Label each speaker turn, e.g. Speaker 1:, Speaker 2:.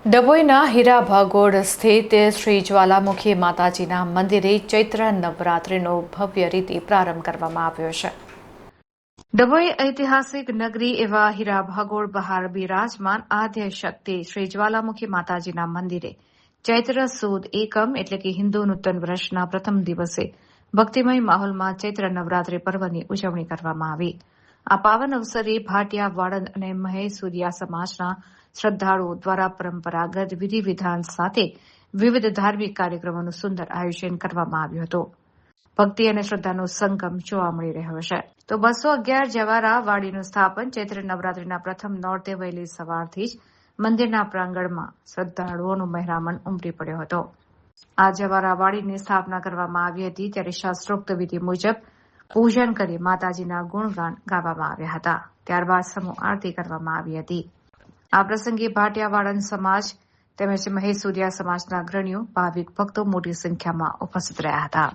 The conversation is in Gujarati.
Speaker 1: ડભોઈના હીરા ભાગોળ સ્થિત શ્રી જ્વાલામુખી માતાજીના મંદિરે ચૈત્ર નવરાત્રિનો ભવ્ય રીતે પ્રારંભ કરવામાં આવ્યો છે. ડભોઈ ઐતિહાસિક નગરી એવા હીરા ભાગોળ બહાર બિરાજમાન આદ્ય શક્તિ શ્રી જ્વાલામુખી માતાજીના મંદિરે ચૈત્ર સુદ એકમ એટલે કે હિન્દુ નૂતન વર્ષના પ્રથમ દિવસે ભક્તિમય માહોલમાં ચૈત્ર નવરાત્રિ પર્વની ઉજવણી કરવામાં આવી. આ પાવન અવસરે ભાટિયા વાળંદ અને મહેસુરિયા સમાજના શ્રદ્ધાળુઓ દ્વારા પરંપરાગત વિધિ વિધાન સાથે વિવિધ ધાર્મિક કાર્યક્રમોનું સુંદર આયોજન કરવામાં આવ્યું હતું. ભક્તિ અને શ્રદ્ધાનો સંગમ જોવા મળી રહ્યો છે. તો 211 જવારા વાડીનું સ્થાપન ચૈત્ર નવરાત્રિના પ્રથમ નોરતે વહેલી સવારથી જ મંદિરના પ્રાંગણમાં શ્રદ્ધાળુઓનું મહેરામણ ઉમટી પડ્યો હતો. આ જવારા વાડીની સ્થાપના કરવામાં આવી હતી ત્યારે શાસ્ત્રોક્ત વિધિ મુજબ પૂજન કરી માતાજીના ગુણગાન ગાવામાં આવ્યા હતા. ત્યારબાદ સમૂહ આરતી કરવામાં આવી હતી. આ પ્રસંગે ભાટિયા વાળંદ સમાજ તેમજ મહેસુરિયા સમાજના અગ્રણીઓ ભાવિક ભક્તો મોટી સંખ્યામાં ઉપસ્થિત રહ્યા હતા.